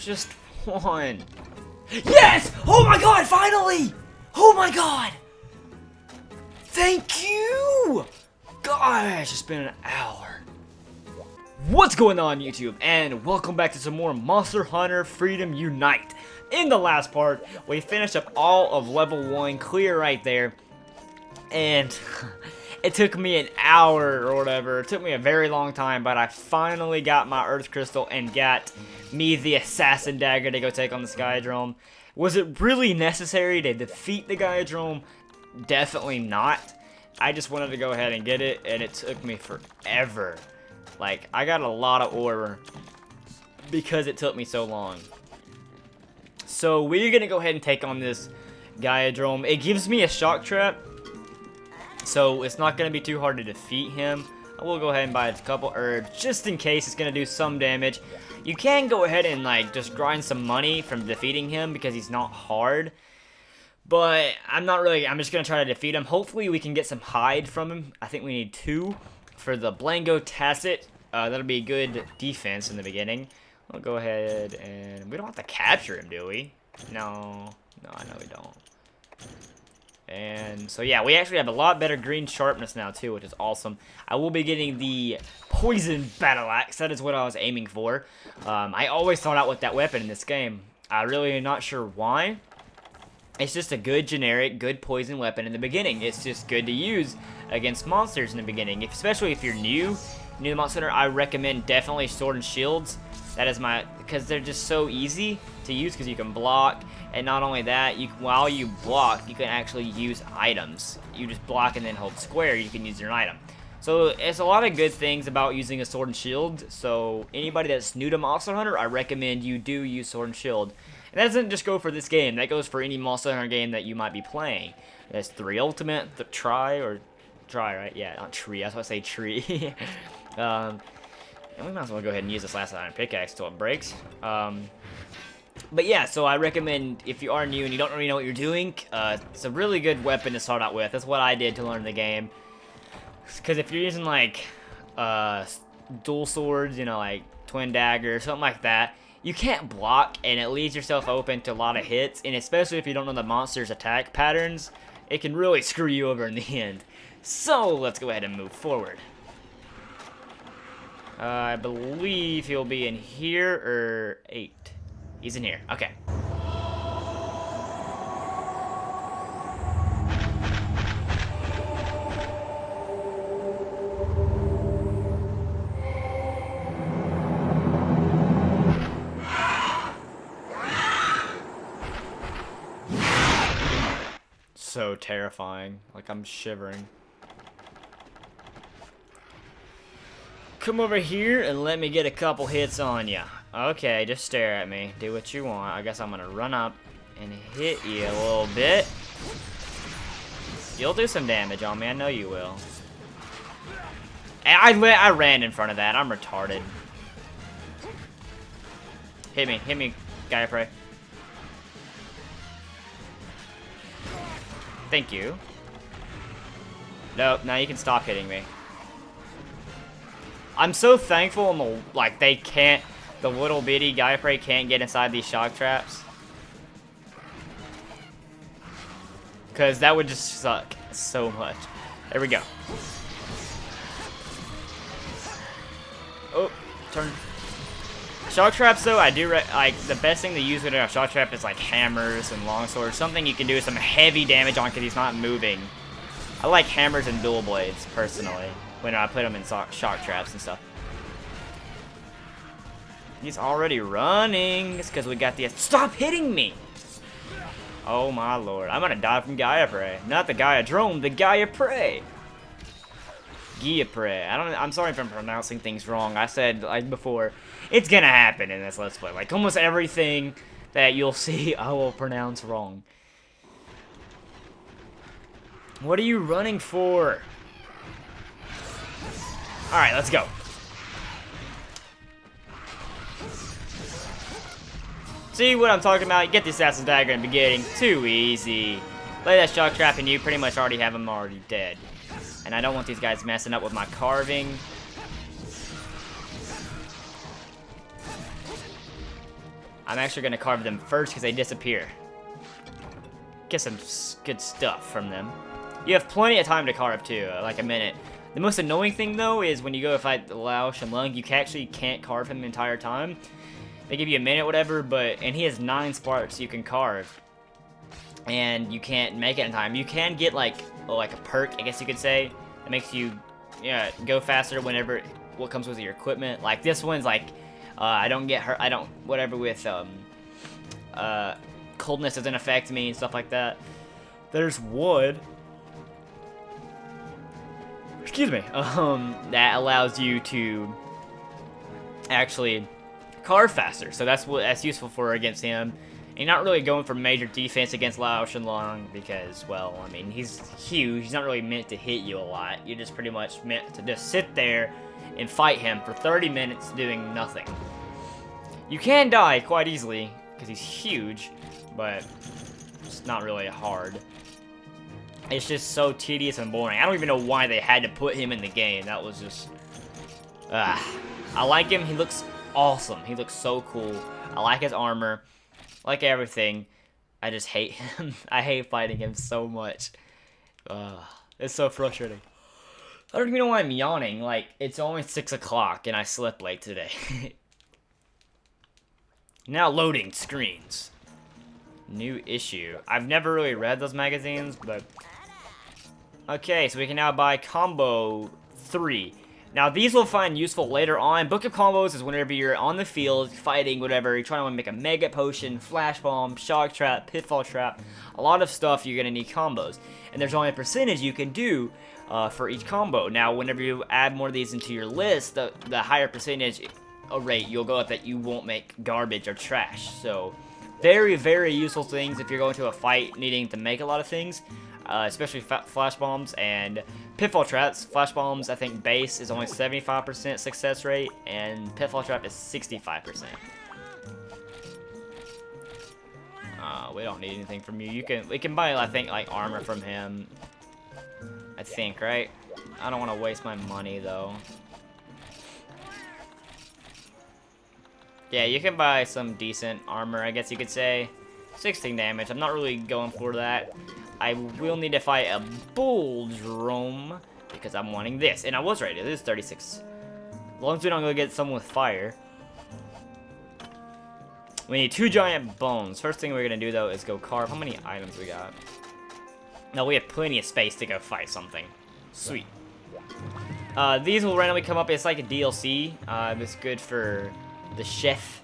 Just one. Yes! Oh my god, finally! Oh my god! Thank you! Gosh, it's been an hour. What's going on, YouTube? And welcome back to some more Monster Hunter Freedom Unite. In the last part, we finished up all of level 1 clear right there. And it took me an hour or whatever. It took me a very long time, but I finally got my Earth Crystal and got me the Assassin Dagger to go take on the Giadrome. Was it really necessary to defeat the Giadrome? Definitely not. I just wanted to go ahead and get it, and it took me forever. Like, I got a lot of ore because it took me so long. So, we're going to go ahead and take on this Giadrome. It gives me a shock trap, so it's not going to be too hard to defeat him. I will go ahead and buy a couple herbs just in case it's going to do some damage. You can go ahead and, like, just grind some money from defeating him because he's not hard. But I'm just going to try to defeat him. Hopefully we can get some hide from him. I think we need 2 for the Blango Tacit. That'll be good defense in the beginning. I'll go ahead and... we don't have to capture him, do we? No, I know we don't. And so yeah, we actually have a lot better green sharpness now too, which is awesome. I will be getting the poison battle axe. That is what I was aiming for. I always thought out with that weapon in this game. I really am not sure why. It's just a good generic, good poison weapon in the beginning. It's just good to use against monsters in the beginning, especially if you're new to Monster Hunter. I recommend definitely Sword and Shields. That is because they're just so easy to use because you can block, and not only that, while you block, you can actually use items. You just block and then hold square, you can use your item. So it's a lot of good things about using a Sword and Shield. So anybody that's new to Monster Hunter, I recommend you do use Sword and Shield. And that doesn't just go for this game. That goes for any Monster Hunter game that you might be playing. That's 3 Ultimate, the Try, right? Yeah, not Tree. That's why I say Tree. And we might as well go ahead and use this last iron pickaxe till it breaks. But yeah, so I recommend if you are new and you don't really know what you're doing, it's a really good weapon to start out with. That's what I did to learn the game. Because if you're using like dual swords, you know, like twin dagger or something like that, you can't block, and it leaves yourself open to a lot of hits. And especially if you don't know the monster's attack patterns, it can really screw you over in the end. So let's go ahead and move forward. I believe he'll be in here, or 8. He's in here. Okay. So terrifying. Like, I'm shivering. Come over here and let me get a couple hits on you. Okay, just stare at me. Do what you want. I guess I'm gonna run up and hit you a little bit. You'll do some damage on me. I know you will. And I ran in front of that. I'm retarded. Hit me, guy of prey. Thank you. Nope, now you can stop hitting me. I'm so thankful the little bitty guy prey can't get inside these shock traps. Because that would just suck so much. There we go. Oh, turn. Shock traps though, I do like the best thing to use with a shock trap is like hammers and longswords. Something you can do some heavy damage on because he's not moving. I like hammers and dual blades personally when I put them in shock traps and stuff. He's already running. It's because we got the... Stop hitting me! Oh my lord. I'm gonna die from Gaia Prey. Not the Giadrome, the Gaia Prey. Gaia Prey. I'm sorry if I'm pronouncing things wrong. I said, like before, it's gonna happen in this Let's Play. Like, almost everything that you'll see, I will pronounce wrong. What are you running for? Alright, let's go. See what I'm talking about? You get the Assassin's Dagger in the beginning. Too easy. Lay that shock trap and you pretty much already have him already dead. And I don't want these guys messing up with my carving. I'm actually going to carve them first because they disappear. Get some good stuff from them. You have plenty of time to carve too, like a minute. The most annoying thing though is when you go to fight Lao Shenlong, you actually can't carve him the entire time. They give you a minute, whatever, and he has 9 sparks you can carve, and you can't make it in time. You can get like a perk, I guess you could say, that makes you go faster whenever what comes with your equipment. Like this one's like I don't get hurt. I don't whatever with coldness doesn't affect me and stuff like that. There's wood. Excuse me. That allows you to actually carve faster. So that's useful for against him. And you're not really going for major defense against Lao Shenlong because, well, I mean, he's huge. He's not really meant to hit you a lot. You're just pretty much meant to just sit there and fight him for 30 minutes doing nothing. You can die quite easily because he's huge, but it's not really hard. It's just so tedious and boring. I don't even know why they had to put him in the game. That was just... I like him. He looks awesome. He looks so cool. I like his armor. I like everything. I just hate him. I hate fighting him so much. It's so frustrating. I don't even know why I'm yawning. Like, it's only 6 o'clock and I slept late today. Now loading screens. New issue. I've never really read those magazines, but... Okay, so we can now buy Combo 3. Now, these we'll find useful later on. Book of Combos is whenever you're on the field, fighting, whatever. You're trying to make a Mega Potion, Flash Bomb, Shock Trap, Pitfall Trap. A lot of stuff you're going to need combos. And there's only a percentage you can do for each combo. Now, whenever you add more of these into your list, the higher percentage rate you'll go up that you won't make garbage or trash. So, very, very useful things if you're going to a fight needing to make a lot of things. Especially Flash Bombs and Pitfall Traps. Flash Bombs, I think base is only 75% success rate, and Pitfall Trap is 65%. We don't need anything from you. We can buy, I think, like armor from him. I think, right? I don't want to waste my money though. Yeah, you can buy some decent armor, I guess you could say. 16 damage. I'm not really going for that. I will need to fight a Bulldrome because I'm wanting this. And I was right, it is 36. As long as we don't go get someone with fire. We need 2 giant bones. First thing we're going to do, though, is go carve. How many items we got? No, we have plenty of space to go fight something. Sweet. These will randomly come up. It's like a DLC. It's good for the chef.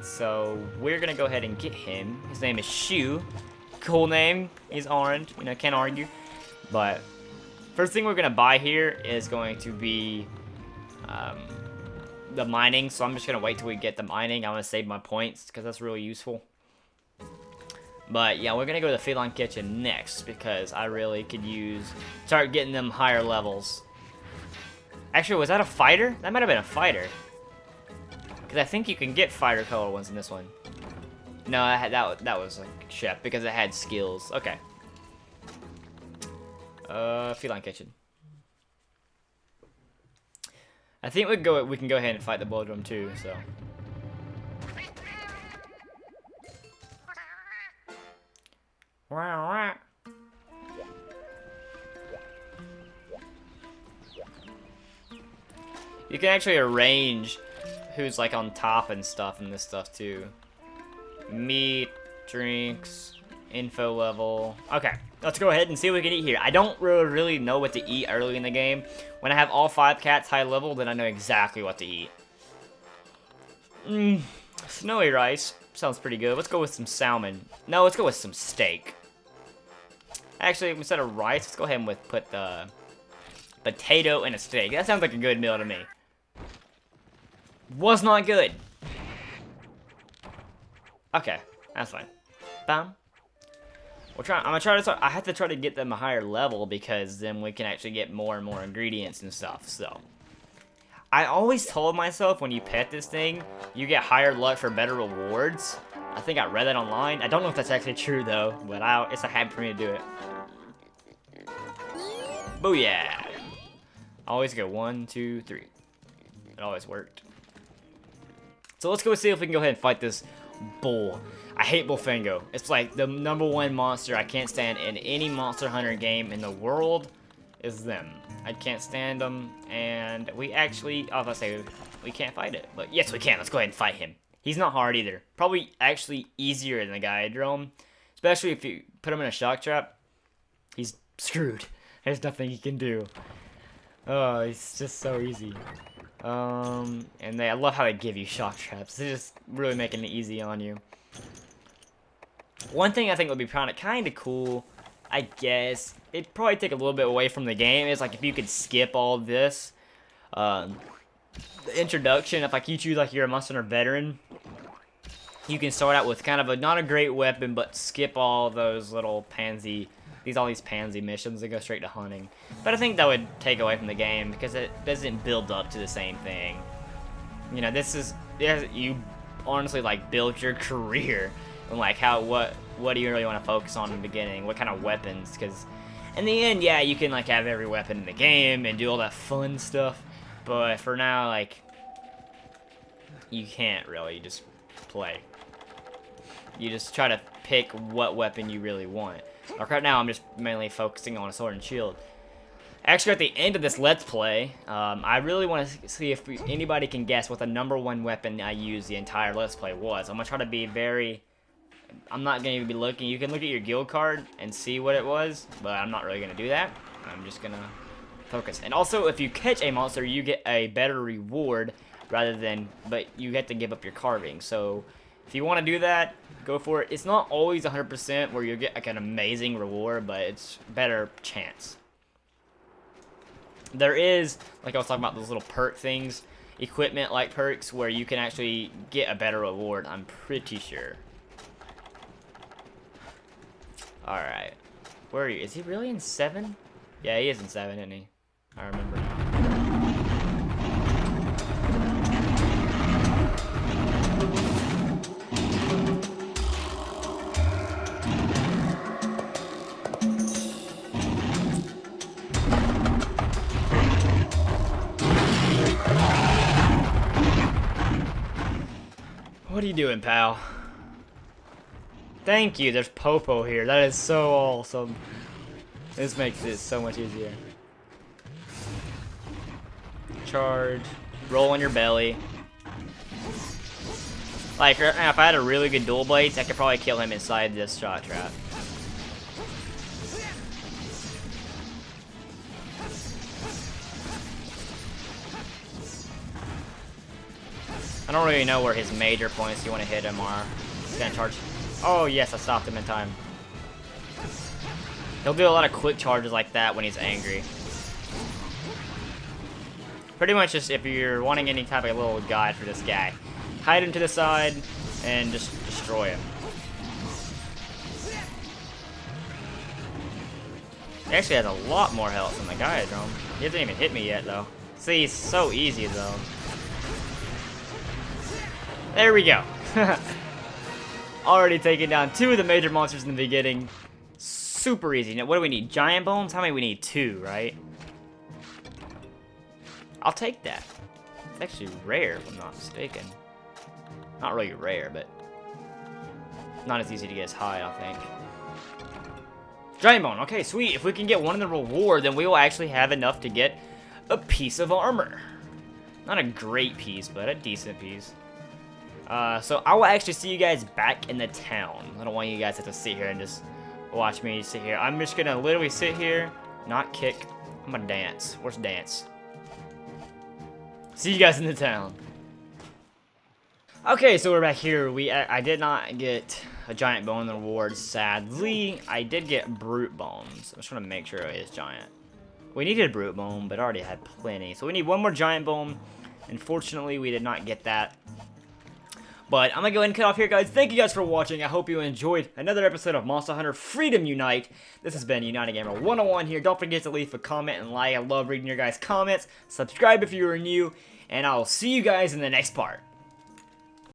So we're going to go ahead and get him. His name is Shu. Cool name. He's orange. You know, can't argue. But first thing we're gonna buy here is going to be the mining. So I'm just gonna wait till we get the mining. I want to save my points because that's really useful. But yeah, we're gonna go to the Feline Kitchen next because I really could start getting them higher levels. Actually, was that a fighter? That might have been a fighter. Because I think you can get fighter color ones in this one. No, that was like chef because it had skills. Okay. Feline Kitchen. I think we can go ahead and fight the Bulldrome too. So. You can actually arrange who's like on top and stuff in this stuff too. Meat, drinks, info level. Okay, let's go ahead and see what we can eat here. I don't really know what to eat early in the game. When I have all 5 cats high level, then I know exactly what to eat. Snowy rice. Sounds pretty good. Let's go with some salmon. No, let's go with some steak. Actually, instead of rice, let's go ahead and put the potato and a steak. That sounds like a good meal to me. Was not good. Okay, that's fine. Bam. I'm gonna try to. I have to try to get them a higher level because then we can actually get more and more ingredients and stuff. So, I always told myself when you pet this thing, you get higher luck for better rewards. I think I read that online. I don't know if that's actually true though, but it's a habit for me to do it. Booyah! Always go 1, 2, 3. It always worked. So let's go see if we can go ahead and fight this bull. I hate Bullfango. It's like the #1 monster I can't stand in any Monster Hunter game in the world is them. I can't stand them, and we actually, I was about to say, we can't fight it. But yes, we can. Let's go ahead and fight him. He's not hard either. Probably actually easier than the Giadrome, especially if you put him in a shock trap. He's screwed. There's nothing he can do. Oh, it's just so easy. And I love how they give you shock traps. They're just really making it easy on you. One thing I think would be kind of cool, I guess, it'd probably take a little bit away from the game, is like if you could skip all this. The introduction, if like you choose like you're a Monster Hunter veteran, you can start out with kind of not a great weapon, but skip all those little all these pansy missions and go straight to hunting. But I think that would take away from the game because it doesn't build up to the same thing. You know, you honestly like build your career and like what do you really want to focus on in the beginning? What kind of weapons? Because in the end, yeah, you can like have every weapon in the game and do all that fun stuff. But for now, like, you can't really just play. You just try to pick what weapon you really want. Like right now, I'm just mainly focusing on a sword and shield. Actually, at the end of this Let's Play, I really want to see if anybody can guess what the #1 weapon I used the entire Let's Play was. I'm going to try to be very... I'm not going to be looking... You can look at your guild card and see what it was, but I'm not really going to do that. I'm just going to focus. And also, if you catch a monster, you get a better reward rather than... But you have to give up your carving, so... If you want to do that, go for it. It's not always 100% where you get like an amazing reward, but it's better chance. There is, like I was talking about, those little perk things, equipment like perks, where you can actually get a better reward, I'm pretty sure. Alright. Where are you? Is he really in 7? Yeah, he is in 7, isn't he? I remember now. What are you doing, pal? Thank you, there's Popo here. That is so awesome. This makes it so much easier. Charge. Roll on your belly. Like, if I had a really good dual blades, I could probably kill him inside this shot trap. I don't really know where his major points you want to hit him are. He's gonna charge. Oh yes, I stopped him in time. He'll do a lot of quick charges like that when he's angry. Pretty much just if you're wanting any type of little guide for this guy, hide him to the side and just destroy him. He actually has a lot more health than the Giadrome. He hasn't even hit me yet though. See, he's so easy though. There we go. Already taking down 2 of the major monsters in the beginning. Super easy. Now, what do we need? Giant bones? How many we need? 2, right? I'll take that. It's actually rare, if I'm not mistaken. Not really rare, but not as easy to get as high, I think. Giant bone. Okay, sweet. If we can get one in the reward, then we will actually have enough to get a piece of armor. Not a great piece, but a decent piece. So I will actually see you guys back in the town. I don't want you guys to have to sit here and just watch me sit here. I'm just gonna literally sit here, not kick. I'm gonna dance. Where's dance? See you guys in the town. Okay, so we're back here. I did not get a giant bone in the reward, sadly. I did get brute bones. I'm just trying to make sure it is giant. We needed a brute bone, but I already had plenty. So we need one more giant bone. Unfortunately, we did not get that. But I'm going to go ahead and cut off here, guys. Thank you guys for watching. I hope you enjoyed another episode of Monster Hunter Freedom Unite. This has been United Gamer 101 here. Don't forget to leave a comment and like. I love reading your guys' comments. Subscribe if you are new. And I'll see you guys in the next part.